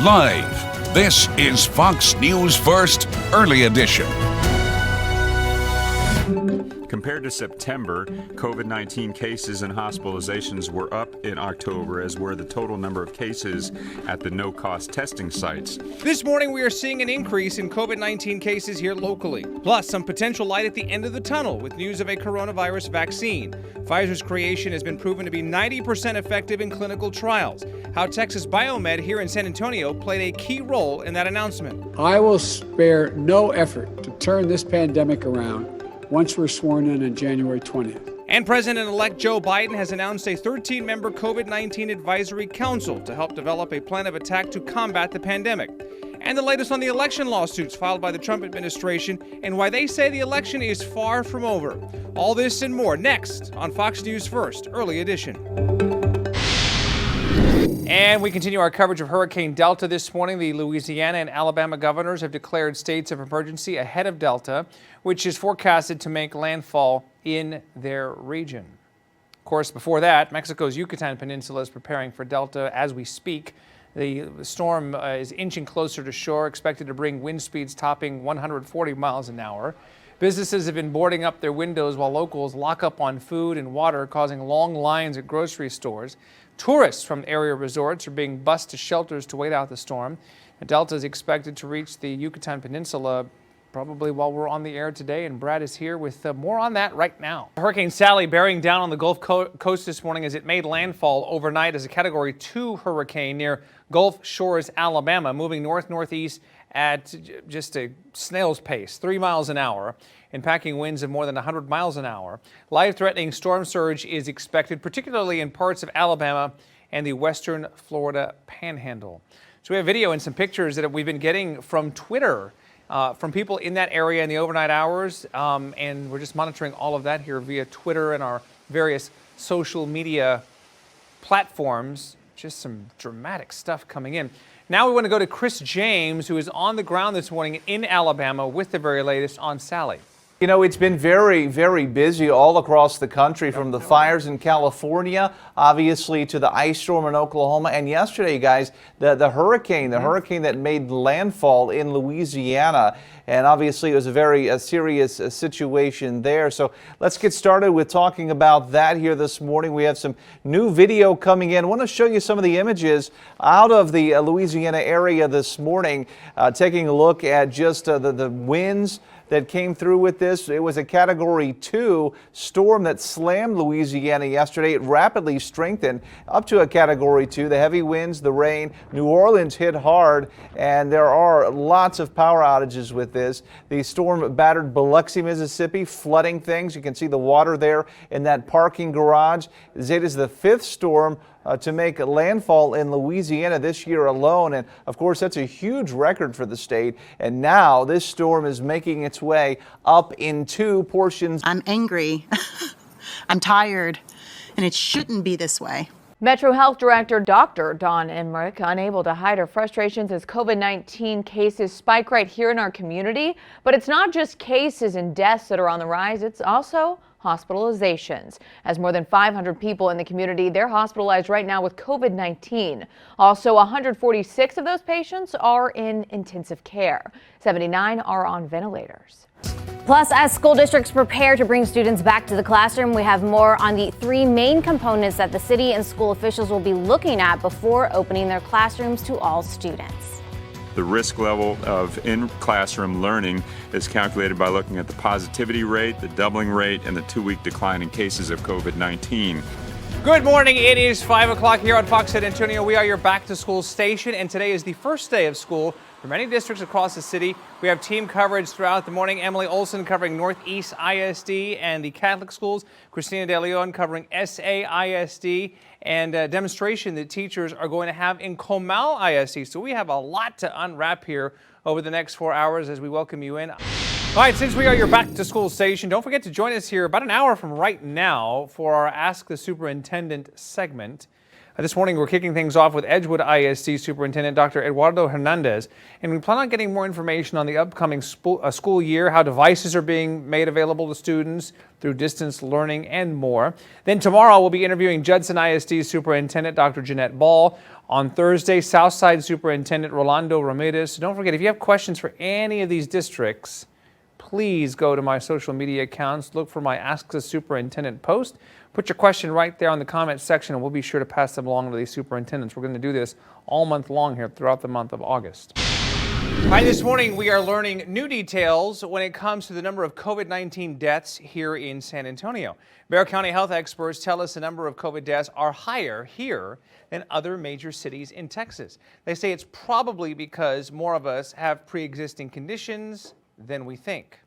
Live, this is Fox News First Early Edition. Compared to September, COVID-19 cases and hospitalizations were up in October, as were the total number of cases at the no-cost testing sites. This morning, we are seeing an increase in COVID-19 cases here locally, plus some potential light at the end of the tunnel with news of a coronavirus vaccine. Pfizer's creation has been proven to be 90% effective in clinical trials. How Texas Biomed here in San Antonio played a key role in that announcement. I will spare no effort to turn this pandemic around once we're sworn in on January 20th. And President-elect Joe Biden has announced a 13-member COVID-19 advisory council to help develop a plan of attack to combat the pandemic. And the latest on the election lawsuits filed by the Trump administration and why they say the election is far from over. All this and more next on Fox News First Early Edition. And we continue our coverage of Hurricane Delta this morning. The Louisiana and Alabama governors have declared states of emergency ahead of Delta, which is forecasted to make landfall in their region. Of course, before that, Mexico's Yucatan Peninsula is preparing for Delta as we speak. The storm is inching closer to shore, expected to bring wind speeds topping 140 miles an hour. Businesses have been boarding up their windows while locals lock up on food and water, causing long lines at grocery stores. Tourists from area resorts are being bused to shelters to wait out the storm. Delta is expected to reach the Yucatan Peninsula probably while we're on the air today, and Brad is here with more on that right now. Hurricane Sally bearing down on the Gulf Coast this morning as it made landfall overnight as a Category 2 hurricane near Gulf Shores, Alabama, moving north-northeast at just a snail's pace, 3 miles an hour, and packing winds of more than 100 miles an hour. Life-threatening storm surge is expected, particularly in parts of Alabama and the western Florida panhandle. So we have video and some pictures that we've been getting from Twitter from people in that area in the overnight hours, and we're just monitoring all of that here via Twitter and our various social media platforms. Just some dramatic stuff coming in. Now we want to go to Chris James, who is on the ground this morning in Alabama with the very latest on Sally. You know, it's been very, very busy all across the country, from the fires in California, obviously, to the ice storm in Oklahoma. And yesterday, guys, the hurricane that made landfall in Louisiana. And obviously, it was a very serious situation there. So let's get started with talking about that here this morning. We have some new video coming in. I want to show you some of the images out of the Louisiana area this morning, taking a look at just the winds that came through with this. It was a Category 2 storm that slammed Louisiana yesterday. It rapidly strengthened up to a Category 2. The heavy winds, the rain, New Orleans hit hard, and there are lots of power outages with this. The storm battered Biloxi, Mississippi, flooding things. You can see the water there in that parking garage. It is the fifth storm to make landfall in Louisiana this year alone. And of course, that's a huge record for the state. And now this storm is making its way up into portions. I'm angry. I'm tired. And it shouldn't be this way. Metro Health Director Dr. Dawn Emmerich unable to hide her frustrations as COVID-19 cases spike right here in our community. But it's not just cases and deaths that are on the rise. It's also hospitalizations, as more than 500 people in the community, they're hospitalized right now with COVID-19. Also, 146 of those patients are in intensive care. 79 are on ventilators. Plus, as school districts prepare to bring students back to the classroom, we have more on the three main components that the city and school officials will be looking at before opening their classrooms to all students. The risk level of in-classroom learning is calculated by looking at the positivity rate, the doubling rate, and the 2-week decline in cases of COVID-19. Good morning. It is 5 o'clock here on Fox San Antonio. We are your back-to-school station, and today is the first day of school for many districts across the city. We have team coverage throughout the morning. Emily Olson covering Northeast ISD and the Catholic schools. Christina De Leon covering SAISD, and a demonstration that teachers are going to have in Comal ISD. So we have a lot to unwrap here over the next 4 hours as we welcome you in. All right, since we are your back-to-school station, don't forget to join us here about an hour from right now for our Ask the Superintendent segment. This morning, we're kicking things off with Edgewood ISD Superintendent Dr. Eduardo Hernandez, and we plan on getting more information on the upcoming school year, how devices are being made available to students through distance learning, and more. Then tomorrow, we'll be interviewing Judson ISD Superintendent Dr. Jeanette Ball. On Thursday, Southside Superintendent Rolando Ramirez. So don't forget, if you have questions for any of these districts, please go to my social media accounts, look for my Ask the Superintendent post, put your question right there on the comment section, and we'll be sure to pass them along to these superintendents. We're going to do this all month long here throughout the month of August. Hi, this morning we are learning new details when it comes to the number of COVID-19 deaths here in San Antonio. Bexar County health experts tell us the number of COVID deaths are higher here than other major cities in Texas. They say it's probably because more of us have pre-existing conditions than we think.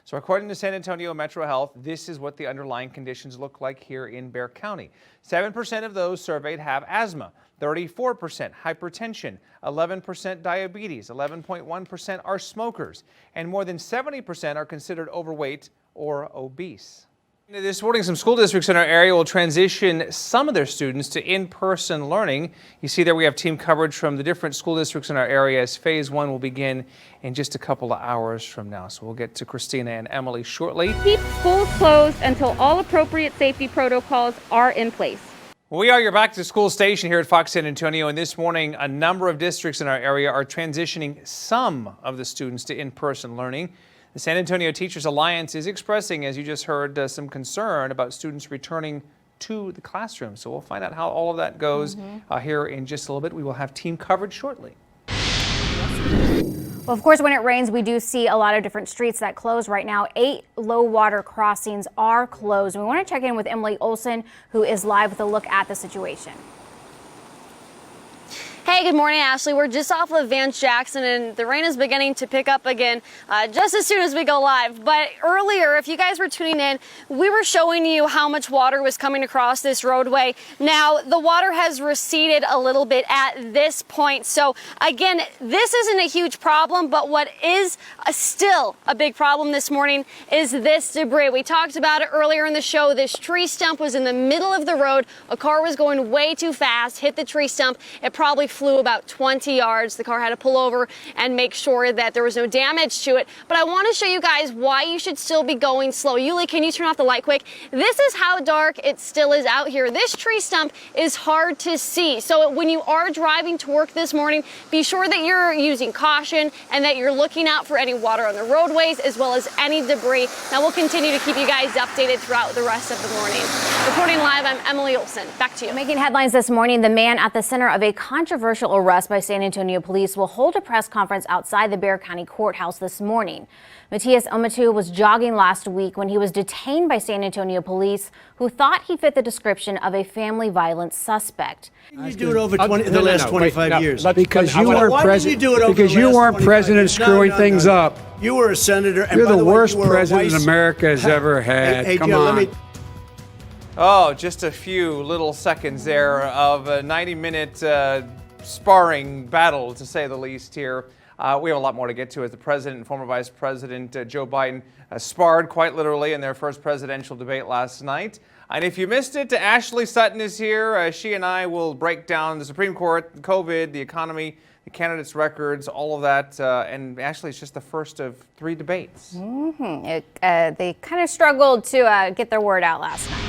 So according to San Antonio Metro Health, this is what the underlying conditions look like here in Bexar County. 7% of those surveyed have asthma, 34% hypertension, 11% diabetes, 11.1% are smokers, and more than 70% are considered overweight or obese. This morning, some school districts in our area will transition some of their students to in-person learning. You see there we have team coverage from the different school districts in our area as phase one will begin in just a couple of hours from now. So we'll get to Christina and Emily shortly. Keep schools closed until all appropriate safety protocols are in place. We are your back to school station here at Fox San Antonio, and this morning a number of districts in our area are transitioning some of the students to in-person learning. The San Antonio Teachers Alliance is expressing, as you just heard, some concern about students returning to the classroom. So we'll find out how all of that goes here in just a little bit. We will have team coverage shortly. Well, of course, when it rains, we do see a lot of different streets that close right now. 8 low water crossings are closed. We want to check in with Emily Olson, who is live with a look at the situation. Hey, good morning, Ashley. We're just off of Vance Jackson, and the rain is beginning to pick up again just as soon as we go live. But earlier, if you guys were tuning in, we were showing you how much water was coming across this roadway. Now, the water has receded a little bit at this point. So, again, this isn't a huge problem, but what is still a big problem this morning is this debris. We talked about it earlier in the show. This tree stump was in the middle of the road. A car was going way too fast, hit the tree stump. It probably flew about 20 yards. The car had to pull over and make sure that there was no damage to it. But I want to show you guys why you should still be going slow. Yuli, can you turn off the light quick? This is how dark it still is out here. This tree stump is hard to see. So when you are driving to work this morning, be sure that you're using caution and that you're looking out for any water on the roadways as well as any debris. Now we'll continue to keep you guys updated throughout the rest of the morning. Reporting live, I'm Emily Olson. Back to you. Making headlines this morning, the man at the center of a controversial arrest by San Antonio police will hold a press conference outside the Bexar County Courthouse this morning. Matthias Omatu was jogging last week when he was detained by San Antonio police, who thought he fit the description of a family violence suspect. You do it over the last 25 years. Because you weren't president. Because you weren't president screwing things up. You were a senator. And You're by the way, worst you were a president vice- America has ever had. Hey, Come Joe, on. Oh, just a few little seconds there of a 90-minute sparring battle, to say the least here. We have a lot more to get to as the president and former vice president Joe Biden sparred quite literally in their first presidential debate last night. And if you missed it, Ashley Sutton is here. She and I will break down the Supreme Court, COVID, the economy, the candidates' records, all of that. And Ashley, it's just the first of 3 debates. They kind of struggled to get their word out last night.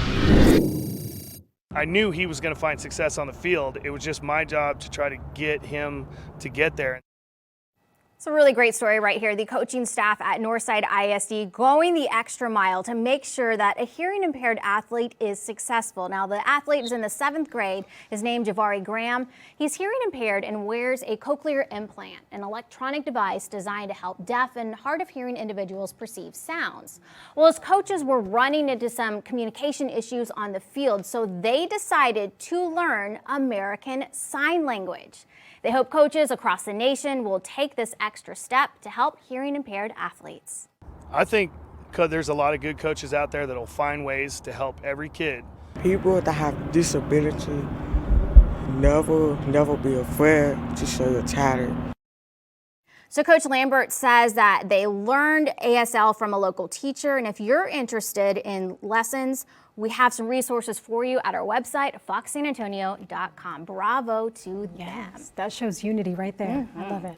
I knew he was going to find success on the field. It was just my job to try to get him to get there. It's a really great story right here. The coaching staff at Northside ISD going the extra mile to make sure that a hearing impaired athlete is successful. Now, the athlete is in the 7th grade. His name Javari Graham. He's hearing impaired and wears a cochlear implant, an electronic device designed to help deaf and hard of hearing individuals perceive sounds. Well, his coaches were running into some communication issues on the field, so they decided to learn American Sign Language. They hope coaches across the nation will take this extra step to help hearing impaired athletes. I think there's a lot of good coaches out there that will find ways to help every kid. People that have disability never be afraid to show your talent. So Coach Lambert says that they learned ASL from a local teacher. And if you're interested in lessons, we have some resources for you at our website, foxsanantonio.com. Bravo to them. That shows unity right there. I love it.